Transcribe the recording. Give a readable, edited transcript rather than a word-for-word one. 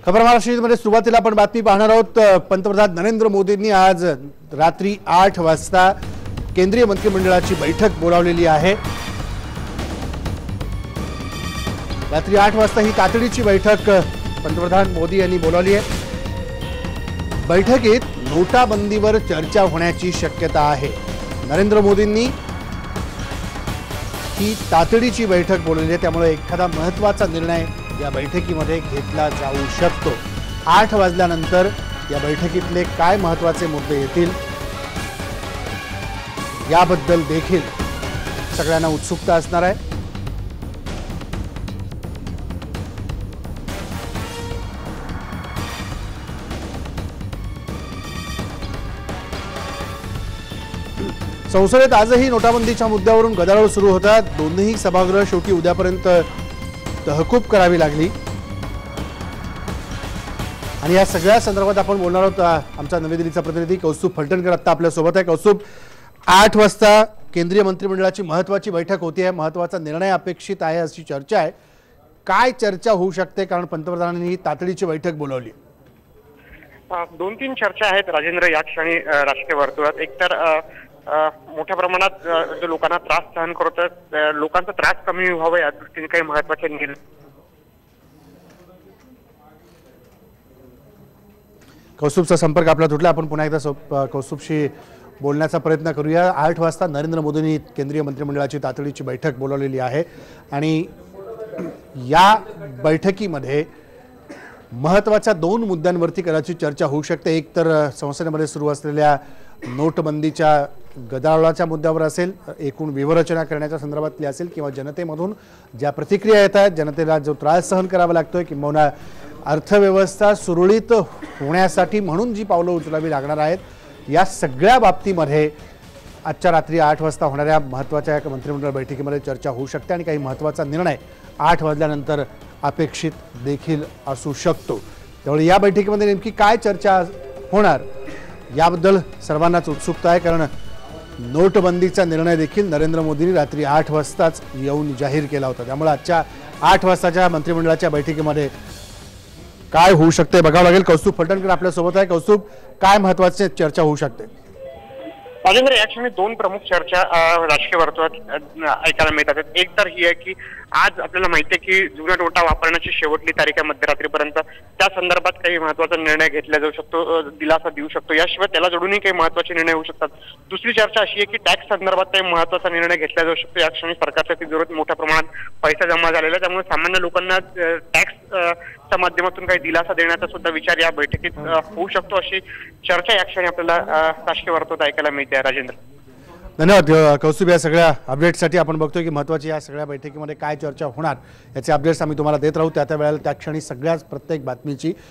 खबर महाराष्ट्रामध्ये सुरुवातीला आपण बातमी पाहणार आहोत। पंतप्रधान नरेंद्र मोदींनी आज रात्री 8 वाजता केंद्रीय मंत्रिमंडळाची बैठक बोलावलेली आहे। रात्री 8 वाजता ही तातडीची बैठक पंतप्रधान मोदी यांनी बोलावली आहे। बैठकीत नोटाबंदीवर चर्चा होण्याची शक्यता आहे। नरेंद्र मोदींनी ही तातडीची बैठक बोलावली आहे, त्यामुळे एखादा महत्त्वाचा निर्णय या बैठकीमध्ये घेतला जाऊ शकतो। 8 वाजल्यानंतर या बैठकीतले काय महत्त्वाचे मुद्दे येतील याबद्दल देखील सगळ्यांना उत्सुकता असणार आहे। संसदेत आजही नोटाबंदीच्या मुद्द्यावरून गदारोळ सुरू होता। दोन्ही सभागृह शेवटी उद्यापर्यंत तहकूब करावी लागली आणि या सगळ्या संदर्भात आपण बोलणार आहोत। आमचा नवी दिल्लीचा प्रतिनिधी कौस्तुभ फलटणकर आता आपल्या सोबत आहे। कौस्तुभ, 8 वाजता केंद्रीय मंत्रिमंडळाची महत्त्वाची बैठक होती आहे, महत्त्वाचा निर्णय अपेक्षित आहे अशी चर्चा आहे। काय चर्चा होऊ शकते, कारण पंतप्रधानांनी तातडीची बैठक बोलावली? 2-3 चर्चा आहेत राजेंद्र या क्षणी राजकीय वर्तुळात। एकतर मोठ्या प्रमाणात जो लोकांना त्रास सहन करतात, लोकांचा त्रास कमी व्हावा या दृष्टीने काही महत्त्वाचे निर्णय। कौस्तुभचा संपर्क आपला तुटला, आपण पुन्हा एकदा कौस्तुभशी बोलण्याचा प्रयत्न करूया। 8 वाजता नरेंद्र मोदींनी केंद्रीय मंत्रिमंडळाची तातडीची बैठक बोलावलेली आहे आणि या बैठकीमध्ये महत्त्वाच्या 2 मुद्द्यांवरती कदाचित चर्चा होऊ शकते। एक तर संसदेमध्ये सुरू असलेल्या नोटबंदीच्या गदारोळाच्या मुद्द्यावर असेल, एकूण विवरचना करण्याच्या संदर्भातली असेल, किंवा जनतेमधून ज्या प्रतिक्रिया येत आहेत, जनतेला जो त्रास सहन करावा लागतोय, किंवा अर्थव्यवस्था सुरळीत होण्यासाठी म्हणून जी पावलं उचलावी लागणार आहेत, या सगळ्या बाबतीमध्ये आजच्या रात्री 8 वाजता होणाऱ्या महत्त्वाच्या मंत्रिमंडळ बैठकीमध्ये चर्चा होऊ शकते आणि काही महत्त्वाचा निर्णय 8 वाजल्यानंतर अपेक्षित देखील असू शकतो। त्यामुळे या बैठकीमध्ये नेमकी काय चर्चा होणार याबद्दल सर्वांनाच उत्सुकता आहे, कारण नोटबंदीचा निर्णय देखील नरेंद्र मोदींनी रात्री 8 वाजताच येऊन जाहीर केला होता। त्यामुळे आजच्या 8 वाजताच्या मंत्रिमंडळाच्या बैठकीमध्ये काय होऊ शकते बघावं लागेल। कौस्तुभ फलटणकर आपल्या सोबत आहे। कौस्तुभ, काय महत्त्वाची चर्चा होऊ शकते? राजेंद्र या क्षणी 2 प्रमुख चर्चा राजकीय वर्तुळात ऐकायला मिळतात। एक तर ही आहे की आज आपल्याला माहिती आहे की जुन्या नोटा वापरण्याची शेवटची तारीख आहे मध्यरात्रीपर्यंत। त्या संदर्भात काही महत्त्वाचा निर्णय घेतला जाऊ शकतो, दिलासा देऊ शकतो। याशिवाय त्याला जोडूनही काही महत्त्वाचे निर्णय होऊ शकतात। दुसरी चर्चा अशी आहे की टॅक्स संदर्भात काही महत्त्वाचा निर्णय घेतला जाऊ शकतो। या क्षणी सरकारच्या तिजोरीत मोठ्या प्रमाणात पैसा जमा झालेला आहे, त्यामुळे सामान्य लोकांना टॅक्सच्या माध्यमातून काही दिलासा देण्याचा सुद्धा विचार या बैठकीत होऊ शकतो, अशी चर्चा या क्षणी आपल्याला राजकीय वर्तुळात ऐकायला मिळते। राजेंद्र, धन्यवाद कौस्तुभ। या सगळ्या अपडेट्ससाठी आपण बघतोय की महत्त्वाची या सगळ्या बैठकीमध्ये काय चर्चा होणार याचे अपडेट्स आम्ही तुम्हाला देत राहू। त्या वेळेला त्या क्षणी सगळ्याच प्रत्येक बातमीची